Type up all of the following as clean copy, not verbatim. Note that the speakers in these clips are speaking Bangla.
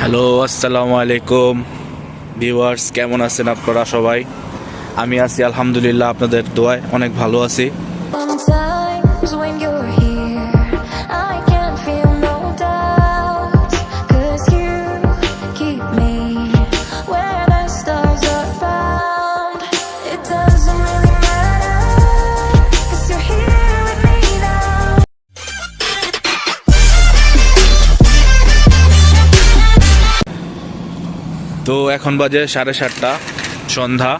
হ্যালো, আসসালামু আলাইকুম ভিউয়ার্স, কেমন আছেন আপনারা সবাই? আমি আছি আলহামদুলিল্লাহ, আপনাদের দোয়ায় অনেক ভালো আছি। Sometimes when you're here, I can't feel no doubt, 'cause you keep me where the stars are bound. It doesn't really matter, 'cause you're here with me now. তো এখন বাজে 7:30 সন্ধ্যা।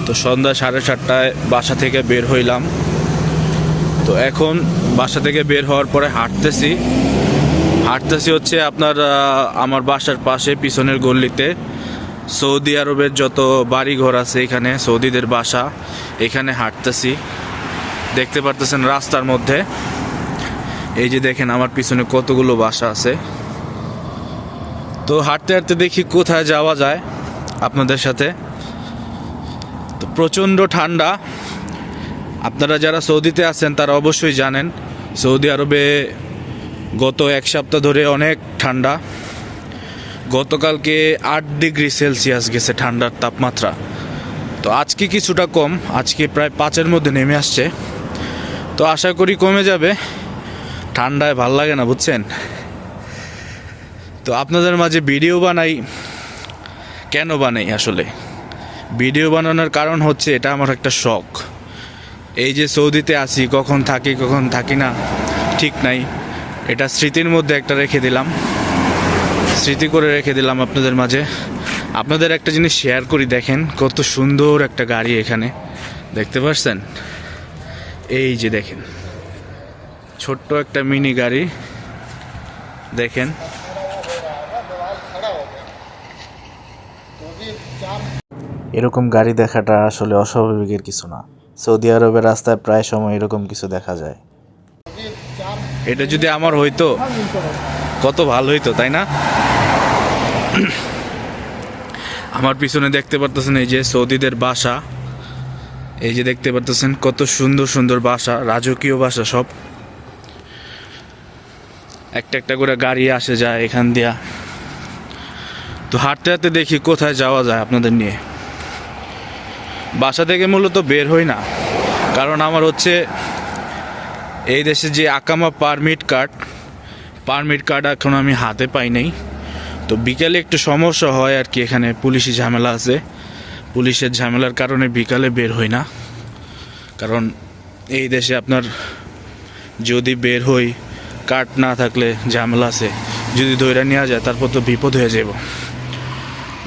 তো সন্ধ্যা 7:30টায় বাসা থেকে বের হইলাম। তো এখন বাসা থেকে বের হওয়ার পরে হাঁটতেছি হচ্ছে আপনার আমার বাসার পাশে পিছনের গল্লিতে সৌদি আরবের যত বাড়ি ঘর আছে এখানে সৌদিদের বাসা, এখানে হাঁটতেছি। দেখতে পারতেছেন রাস্তার মধ্যে, এই যে দেখেন আমার পিছনে কতগুলো বাসা আছে। তো হাঁটতে হাঁটতে দেখি কোথায় যাওয়া যায় আপনাদের সাথে। তো প্রচণ্ড ঠান্ডা, আপনারা যারা সৌদিতে আছেন তারা অবশ্যই জানেন সৌদি আরবে গত এক সপ্তাহ ধরে অনেক ঠান্ডা। গতকালকে 8 ডিগ্রি সেলসিয়াস গেছে ঠান্ডার তাপমাত্রা। তো আজকে কিছুটা কম, আজকে প্রায় 5-এর মধ্যে নেমে আসছে। তো আশা করি কমে যাবে, ঠান্ডায় ভাল লাগে না বুঝছেন। তো আপনাদের মাঝে ভিডিও বানাই, কেন বানাই আসলে ভিডিও বানানোর কারণ হচ্ছে এটা আমার একটা শখ। এই যে সৌদিতে আছি, কখন থাকি কখন থাকি না ঠিক নাই, এটা স্মৃতির মধ্যে একটা রেখে দিলাম, স্মৃতি করে রেখে দিলাম আপনাদের মাঝে। আপনাদের একটা জিনিস শেয়ার করি, দেখেন কত সুন্দর একটা গাড়ি এখানে দেখতে পাচ্ছেন। এই যে দেখেন ছোট্ট একটা মিনি গাড়ি, দেখেন। এরকম গাড়ি দেখাটা আসলে অস্বাভাবিকের কিছু না। সৌদি আরবের রাস্তায় প্রায় সময় এরকম কিছু দেখা যায়। এটা যদি আমার হইতো কত ভালো হইতো, তাই না? আমার পিছনে দেখতে পারতেছেন এই যে সৌদিদের বাসা, এই যে দেখতে পারতেছেন কত সুন্দর সুন্দর বাসা, রাজকীয় বাসা সব। একটা একটা করে গাড়ি আসে যায় এখান দিয়া। তো হাঁটতে হাঁটতে দেখি কোথায় যাওয়া যায় আপনাদের নিয়ে। বাসা থেকে মূলত বের হই না, কারণ আমার হচ্ছে এই দেশে যে আকামা পারমিট কার্ড এখন আমি হাতে পাই নাই। তো বিকালে একটু সমস্যা হয় আর কি, এখানে পুলিশি ঝামেলা আছে, পুলিশের ঝামেলার কারণে বিকালে বের হই না। কারণ এই দেশে আপনার যদি বের হই কার্ড না থাকলে ঝামেলা আছে, যদি ধইরা নেওয়া যায় তারপর তো বিপদ হয়ে যাব।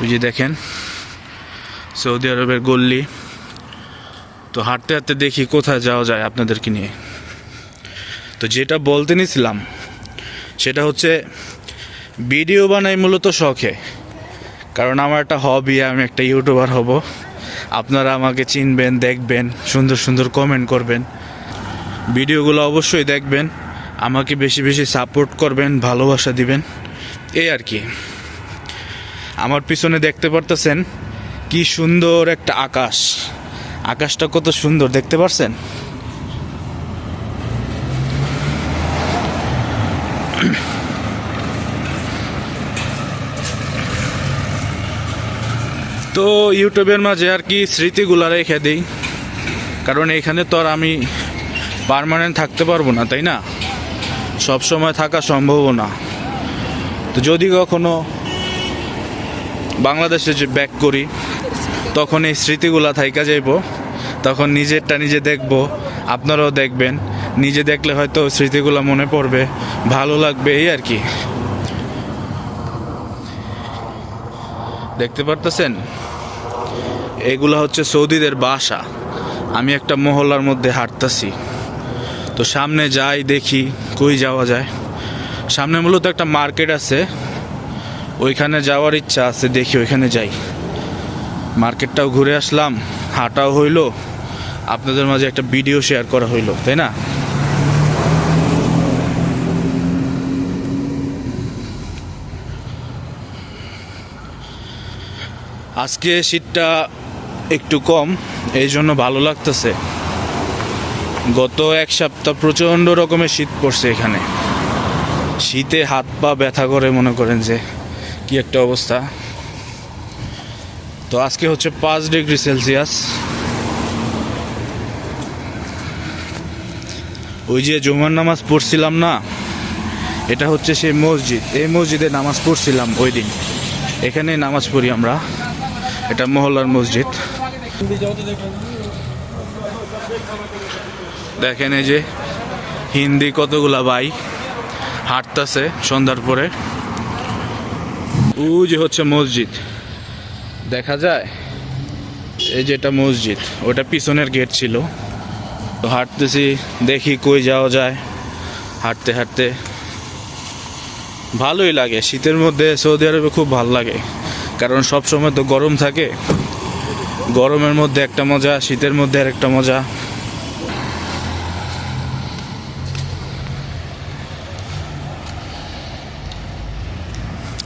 ওই যে দেখেন সৌদি আরবের গল্লি। তো হাঁটতে হাঁটতে দেখি কোথায় যাওয়া যায় আপনাদেরকে নিয়ে। তো যেটা বলতে নিছিলাম সেটা হচ্ছে ভিডিও বানাই মূলত শখে, কারণ আমার একটা হবি, আমি একটা ইউটিউবার হব। আপনারা আমাকে চিনবেন, দেখবেন, সুন্দর সুন্দর কমেন্ট করবেন, ভিডিওগুলো অবশ্যই দেখবেন, আমাকে বেশি বেশি সাপোর্ট করবেন, ভালোবাসা দিবেন, এই আর কি। আমার পিছনে দেখতে পারতেছেন কি সুন্দর একটা আকাশ, আকাশটা কত সুন্দর দেখতে পারছেন। তো ইউটিউবের মাঝে আর কি স্মৃতিগুলা রেখে দিই, কারণ এখানে তো আর আমি পার্মানেন্ট থাকতে পারবো না, তাই না? সব সময় থাকা সম্ভবও না। তো যদি কখনো বাংলাদেশে যে ব্যাক করি তখন এই স্মৃতিগুলা থাইকা যাইব, তখন নিজেরটা নিজে দেখব, আপনারাও দেখবেন। নিজে দেখলে হয়তো স্মৃতিগুলো মনে পড়বে, ভালো লাগবে, এই আর কি। দেখতে পারতেছেন এগুলা হচ্ছে সৌদিদের বাসা। আমি একটা মহল্লার মধ্যে হাঁটতেছি। তো সামনে যাই, দেখি কই যাওয়া যায়। সামনে মূলত একটা মার্কেট আছে, ওইখানে যাওয়ার ইচ্ছা আছে, দেখি ওইখানে যাই। মার্কেটটাও ঘুরে আসলাম, হাঁটাও হইলো, আপনাদের মাঝে একটা ভিডিও শেয়ার করা হইলো, তাই না? আজকে শীতটা একটু কম, এই জন্য ভালো লাগতেছে। গত এক সপ্তাহ প্রচণ্ড রকমের শীত পড়ছে এখানে। শীতে হাত পা ব্যথা করে, মনে করেন যে কি একটা অবস্থা। তো আজকে হচ্ছে 5 ডিগ্রি সেলসিয়াস। ওই যে জুমার নামাজ পড়ছিলাম না, এটা হচ্ছে সেই মসজিদ। এই মসজিদে নামাজ পড়ছিলাম ওই দিন, এখানে নামাজ পড়ি আমরা। এটা মহল্লার মসজিদ। দেখেন এই যে হিন্দি কতগুলা ভাই হাঁটতেছে সন্ধ্যার পরে। ওই যে হচ্ছে মসজিদ, দেখা যায় এই যে এটা মসজিদ, ওটা পিছনের গেট ছিল। তো হাঁটতেছি, দেখি কই যাওয়া যায়। হাঁটতে হাঁটতে ভালোই লাগে। শীতের মধ্যে সৌদি আরবে খুব ভালো লাগে, কারণ সব সময় তো গরম থাকে। গরমের মধ্যে একটা মজা, শীতের মধ্যে আর একটা মজা।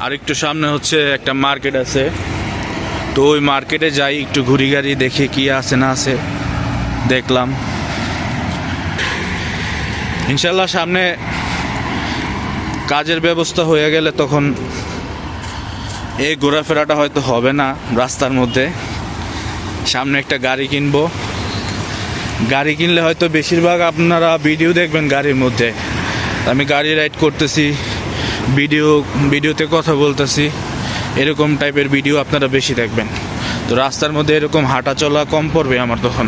আর একটু সামনে হচ্ছে একটা মার্কেট আছে, তো ওই মার্কেটে যাই, একটু ঘুরি গাড়ি দেখি কি আছে না আছে। দেখলাম ইনশাল্লাহ সামনে কাজের ব্যবস্থা হয়ে গেলে তখন এই ঘোরাফেরাটা হয়তো হবে না রাস্তার মধ্যে। সামনে একটা গাড়ি কিনবো। গাড়ি কিনলে হয়তো বেশিরভাগ আপনারা ভিডিও দেখবেন গাড়ির মধ্যে। আমি গাড়ি রাইড করতেছি, ভিডিওতে কথা বলতেছি, এরকম টাইপের ভিডিও আপনারা বেশি দেখবেন। তো রাস্তার মধ্যে এরকম হাঁটা চলা কম পড়বে আমার তখন।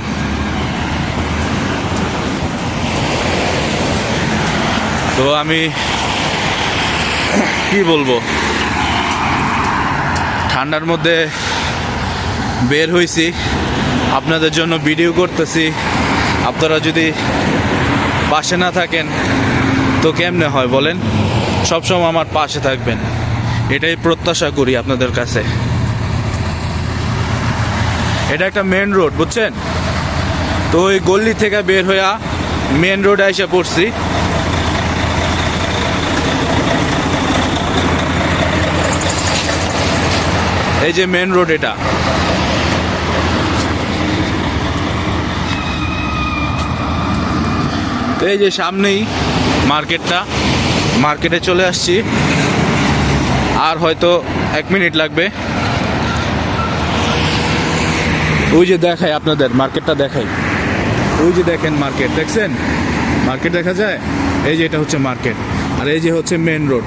তো আমি কি বলবো, ঠান্ডার মধ্যে বের হয়েছি, আপনাদের জন্য ভিডিও করতেছি। আপনারা যদি পাশে না থাকেন তো কেমনে হয় বলেন? সবসময় আমার পাশে থাকবেন, এটাই প্রত্যাশা করি আপনাদের কাছে। এটা একটা মেন রোড, বুঝছেন? তো ওই গল্লি থেকে বের হইয়া মেন রোডে এসে পড়ছি। এই যে মেন রোড, এটা তো এই যে সামনেই মার্কেটটা। মার্কেটে চলে আসছি, আর হয়তো 1 মিনিট লাগবে। ওই যে দেখাই আপনাদের, মার্কেটটা দেখাই। ওই যে দেখেন মার্কেট, দেখছেন? মার্কেট দেখা যায়। এই যে এটা হচ্ছে মার্কেট, আর এই যে হচ্ছে মেন রোড।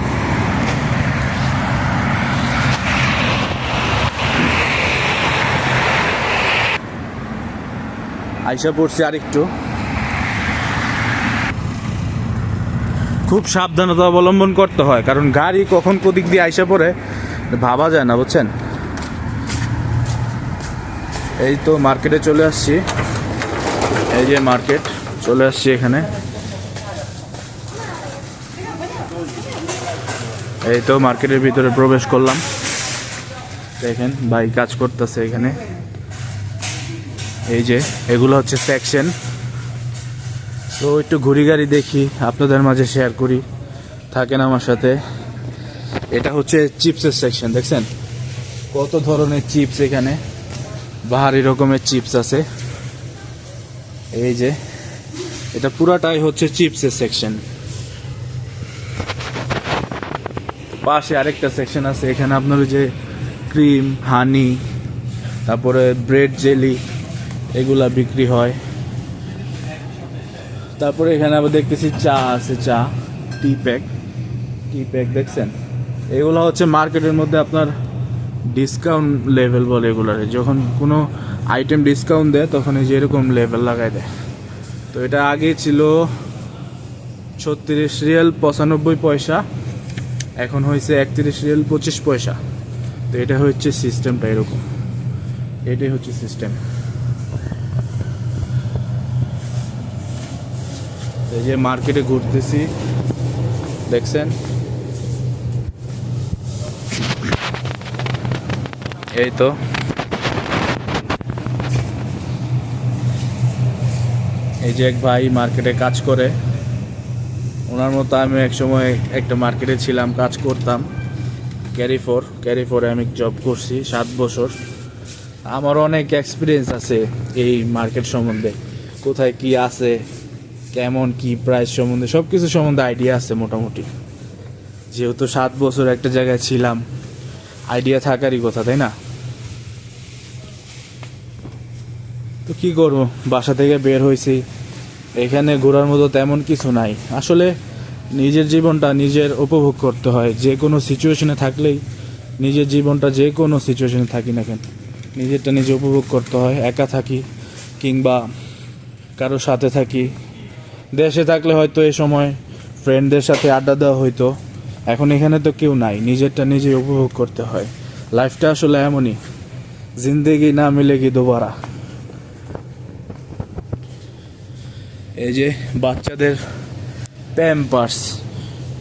আইসা পড়ছি আরেকটু। খুব সাবধানতা অবলম্বন করতে হয়, কারণ গাড়ি কখন কোদিক দিয়ে আইসা পড়ে ভাবা যায় না, বুঝছেন? এই তো মার্কেটে চলে আসছি। এই যে মার্কেট, চলে আসছি এখানে। এই তো মার্কেটের ভিতরে প্রবেশ করলাম। দেখেন ভাই কাজ করতেছে এখানে। এই যে এগুলো হচ্ছে সেকশন। তো একটু ঘুরি গাড়ি দেখি, আপনাদের মাঝে শেয়ার করি, থাকেন আমার সাথে। এটা হচ্ছে চিপসের সেকশন, দেখছেন কত ধরনের চিপস এখানে, বাহারি রকমের চিপস আছে। এই যে এটা পুরাটাই হচ্ছে চিপসের সেকশন। পাশে আরেকটা সেকশন আছে, এখানে আপনার যে ক্রিম, হানি, তারপরে ব্রেড, জেলি, এগুলা বিক্রি হয়। তারপরে এখানে আবার দেখতেছি চা আছে, চা, টি প্যাক দেখছেন? এগুলো হচ্ছে মার্কেটের মধ্যে আপনার ডিসকাউন্ট লেভেল বলে এগুলারে। যখন কোনো আইটেম ডিসকাউন্ট দেয় তখন এই যে এরকম লেভেল লাগাই দেয়। তো এটা আগে ছিল 36 রিয়াল 95 পয়সা, এখন হয়েছে 31 রিয়াল 25 পয়সা। তো এটা হচ্ছে সিস্টেমটা এরকম, এটাই হচ্ছে সিস্টেম। এই যে মার্কেটে ঘুরতেছি, দেখছেন? এই তো এই যে এক ভাই মার্কেটে কাজ করে, ওনার মতো আমি এক সময় একটা মার্কেটে ছিলাম, কাজ করতাম। ক্যারিফোরে আমি জব করছি 7 বছর। আমার অনেক এক্সপিরিয়েন্স আছে এই মার্কেট সম্বন্ধে, কোথায় কি আছে, কেমন কি প্রাইস সম্বন্ধে, সব কিছু সম্বন্ধে আইডিয়া আছে মোটামুটি। যেহেতু 7 বছর একটা জায়গায় ছিলাম, আইডিয়া থাকারই কথা, তাই না? তো কি করবো, বাসা থেকে বের হয়েছি, এখানে ঘোরার মতো তেমন কিছু নাই আসলে। নিজের জীবনটা নিজের উপভোগ করতে হয়, যে কোনো সিচুয়েশনে থাকলেই নিজের জীবনটা, যে কোনো সিচুয়েশনে থাকি না কেন, নিজেরটা নিজে উপভোগ করতে হয়। একা থাকি কিংবা কারোর সাথে থাকি, দেশে থাকলে হয়তো এই সময় ফ্রেন্ডদের সাথে আড্ডা দেওয়া হইতো, এখন এখানে তো কেউ নাই, নিজেরটা নিজে উপভোগ করতে হয়। লাইফটা আসলে এমনই, জিন্দেগি না মিলেগি দোবারা। এই যে বাচ্চাদের প্যাম্পার্স,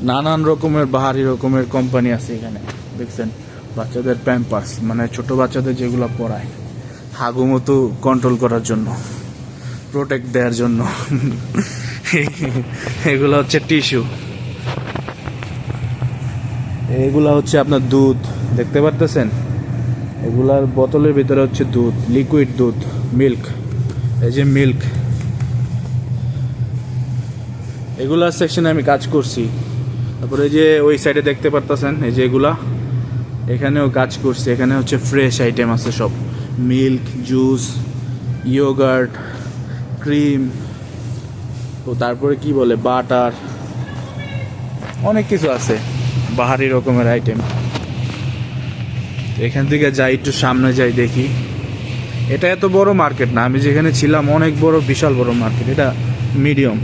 নানান রকমের বাহারি রকমের কোম্পানি আছে এখানে, দেখছেন? বাচ্চাদের প্যাম্পার্স মানে ছোট বাচ্চাদের যেগুলো পড়ায় হাগুমতো কন্ট্রোল করার জন্য, প্রোটেক্ট দেওয়ার জন্য। এগুলো হচ্ছে টিস্যু, এগুলা হচ্ছে আপনার দুধ, দেখতে পারতেছেন? এগুলার বোতলের ভিতরে হচ্ছে দুধ, লিকুইড দুধ, মিল্ক। এই যে মিল্ক, এগুলার সেকশনে আমি কাজ করছি। তারপরে এই যে ওই সাইডে দেখতে পারতেছেন, এই যে এগুলা, এখানেও কাজ করছি। এখানে হচ্ছে ফ্রেশ আইটেম আছে সব, মিল্ক, জুস, ইয়োগার্ট, ক্রিম, ও তারপরে কি বলে বাটার, অনেক কিছু আছে বাহারি রকমের আইটেম। এখান থেকে যাই, একটু সামনে যাই, দেখি। এটা এত বড় মার্কেট না, আমি যেখানে ছিলাম অনেক বড়, বিশাল বড় মার্কেট। এটা মিডিয়াম,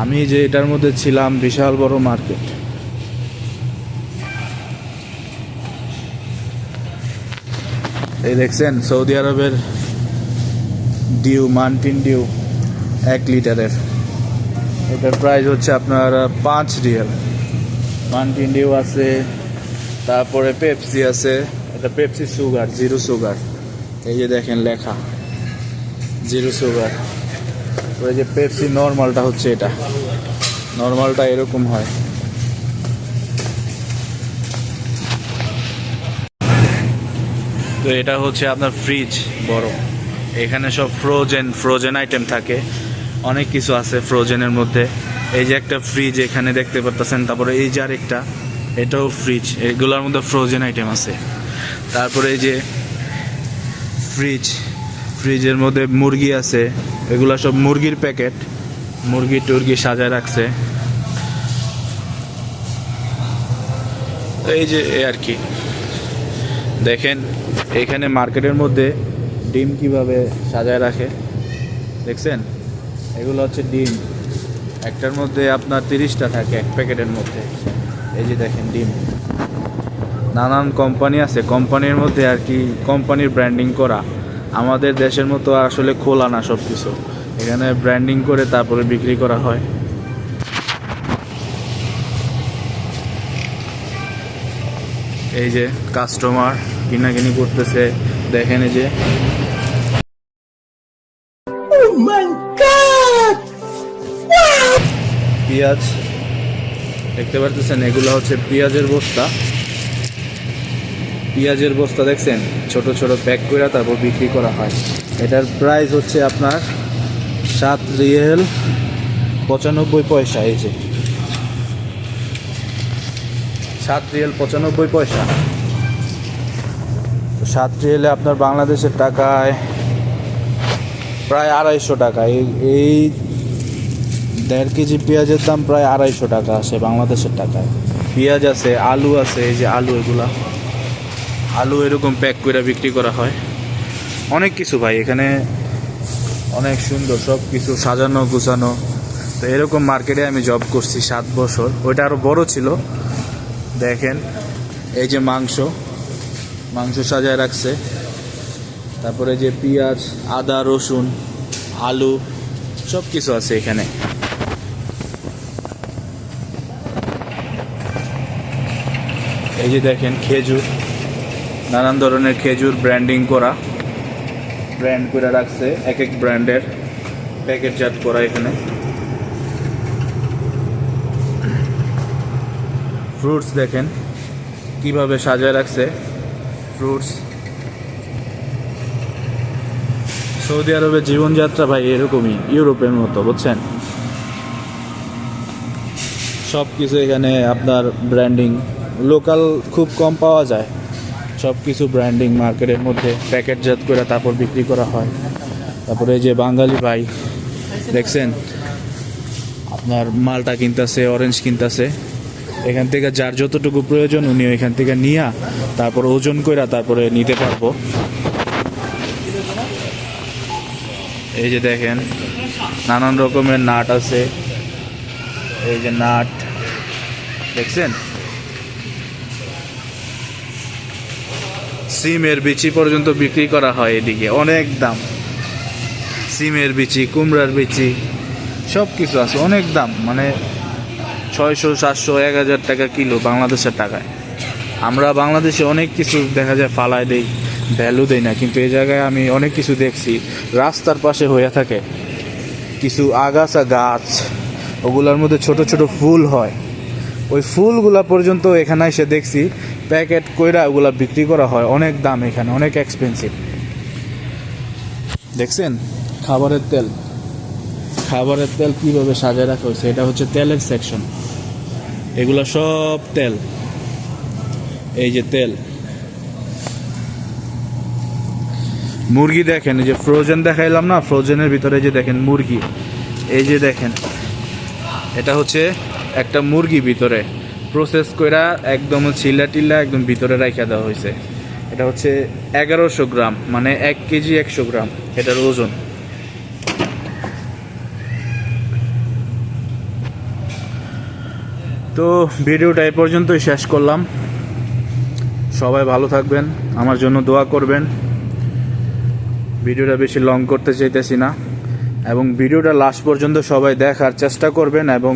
আমি যে এটার মধ্যে ছিলাম বিশাল বড় মার্কেট। এই দেখছেন সৌদি আরবের ডিউ, মাউন্টেন ডিউ 1 লিটারের, এটার প্রাইস হচ্ছে আপনার 5 রিয়াল। মাউন্টেন ডিউ আছে, তারপরে পেপসি আছে, এটা পেপসি সুগার, 0 সুগার, এই যে দেখেন লেখা 0 সুগার। ওই যে পেপসি নর্মালটা হচ্ছে, এটা নর্মালটা এরকম হয়। তো এটা হচ্ছে আপনার ফ্রিজ বড়, এখানে সব ফ্রোজেন আইটেম থাকে, অনেক কিছু আছে ফ্রোজেনের মধ্যে। এই যে একটা ফ্রিজ এখানে দেখতে পারতেছেন, তারপরে এই যে আরেকটা, এটাও ফ্রিজ, এগুলোর মধ্যে ফ্রোজেন আইটেম আছে। তারপরে এই যে ফ্রিজের মধ্যে মুরগি আছে, এগুলা সব মুরগির প্যাকেট, মুরগি টুরগি সাজায় রাখছে। এই যে আর কি দেখেন, এখানে মার্কেটের মধ্যে ডিম কিভাবে সাজায় রাখে, দেখছেন? এগুলো হচ্ছে ডিম, একটার মধ্যে আপনার 30টা থাকে এক প্যাকেটের মধ্যে। এই যে দেখেন ডিম, নানান কোম্পানি আছে, কোম্পানির মধ্যে আর কি কোম্পানির ব্র্যান্ডিং করা। আমাদের দেশের মতো আসলে খোলা না সব কিছু, এখানে ব্র্যান্ডিং করে তারপরে বিক্রি করা হয়। এই যে কাস্টমার কিনাকিনি করতেছে, দেখেন এই যে পেঁয়াজ দেখতে পারতেছেন, এগুলো হচ্ছে পেঁয়াজের বস্তা। পেঁয়াজের বস্তা দেখছেন, ছোট ছোট প্যাক করে তারপর বিক্রি করা হয়। এটার প্রাইস হচ্ছে আপনার 7 রিয়াল 95 পয়সা। এই যে 7 রিয়াল 95 পয়সা। 7 রিয়ালে আপনার বাংলাদেশের টাকায় প্রায় 250 টাকা। এই 1.5 কেজি পেঁয়াজের দাম প্রায় 250 টাকা আসে বাংলাদেশের টাকায়। পেঁয়াজ আছে, আলু আছে, এই যে আলু, এগুলা আলু এরকম প্যাক করে বিক্রি করা হয়। অনেক কিছু ভাই, এখানে অনেক সুন্দর সব কিছু সাজানো গুছানো। তো এরকম মার্কেটে আমি জব করছি 7 বছর, ওইটা আরও বড় ছিল। দেখেন এই যে মাংস সাজায় রাখছে, তারপরে যে পেঁয়াজ, আদা, রসুন, আলু সব কিছু আছে এখানে। এই যে দেখেন খেজুর, নানান ধরনের খেজুর ব্র্যান্ডিং করা, ব্র্যান্ড করে রাখছে, এক এক ব্র্যান্ডের প্যাকেটজাত করা। এখানে ফ্রুটস দেখেন কিভাবে সাজায় রাখছে, ফ্রুটস। সৌদি আরবের জীবনযাত্রা ভাই এরকমই, ইউরোপের মতো, বুঝছেন? সব কিছু এখানে আপনার ব্র্যান্ডিং লোকাল খুব কম পাওয়া যায়, সব কিছু ব্র্যান্ডিং মার্কেটের মধ্যে প্যাকেটজাত করে তারপর বিক্রি করা হয়। তারপরে এই যে বাঙালি ভাই দেখছেন আপনার মালটা কিনতেছে, অরেঞ্জ কিনতেছে, এখান থেকে যার যতটুকু প্রয়োজন উনি এখান থেকে নিয়ে তারপর ওজন করে তারপরে নিতে পারবো। এই যে দেখেন নানান রকমের নাট আছে, এই যে নাট দেখছেন, সিমের বিচি পর্যন্ত বিক্রি করা হয় এদিকে, অনেক দাম। সিমের বিচি, কুমড়ার বিচি, সব কিছু আছে, অনেক দাম, মানে 600, 700, 1000 টাকা কিলো বাংলাদেশের টাকায়। আমরা বাংলাদেশে অনেক কিছু দেখা যায় ফালায় দেই, ভ্যালু দেই না, কিন্তু এই জায়গায় আমি অনেক কিছু দেখছি রাস্তার পাশে হয়ে থাকে কিছু আগাছা গাছ, ওগুলোর মধ্যে ছোট ছোট ফুল হয়, ওই ফুলগুলা পর্যন্ত এখানে এসে দেখছি প্যাকেট কইরা ওগুলা বিক্রি করা হয়, অনেক দাম, এখানে অনেক এক্সপেন্সিভ। দেখছেন খাবারের তেল, খাবারের তেল কীভাবে সাজায় রাখা হয়েছে, এটা হচ্ছে তেলের সেকশন, এগুলো সব তেল, এই যে তেল। মুরগি দেখেন, এই যে ফ্রোজেন দেখাইলাম না, ফ্রোজেনের ভিতরে যে দেখেন মুরগি, এই যে দেখেন এটা হচ্ছে একটা মুরগি ভিতরে প্রসেস কইরা একদম ছিলা টিলা একদম ভিতরে রাখা দেওয়া হয়েছে। এটা হচ্ছে 1100 গ্রাম, মানে 1 কেজি 100 গ্রাম এটার ওজন। তো ভিডিওটা এই পর্যন্তই শেষ করলাম। সবাই ভালো থাকবেন, আমার জন্য দোয়া করবেন। ভিডিওটা বেশি লং করতে চাইতেছি না, এবং ভিডিওটা লাস্ট পর্যন্ত সবাই দেখার চেষ্টা করবেন এবং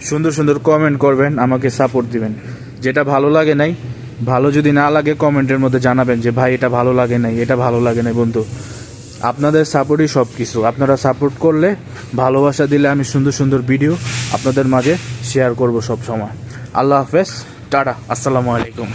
সুন্দর সুন্দর কমেন্ট করবেন, আমাকে সাপোর্ট দিবেন। যেটা ভালো লাগে নাই, ভালো যদি না লাগে কমেন্টের মধ্যে জানাবেন যে ভাই এটা ভালো লাগে নাই, এটা ভালো লাগে নাই। বন্ধু, আপনাদের সাপোর্টই সব কিছু, আপনারা সাপোর্ট করলে, ভালোবাসা দিলে আমি সুন্দর সুন্দর ভিডিও আপনাদের মাঝে শেয়ার করব সব সময়। আল্লাহ হাফেজ, টাটা, আসসালামু আলাইকুম।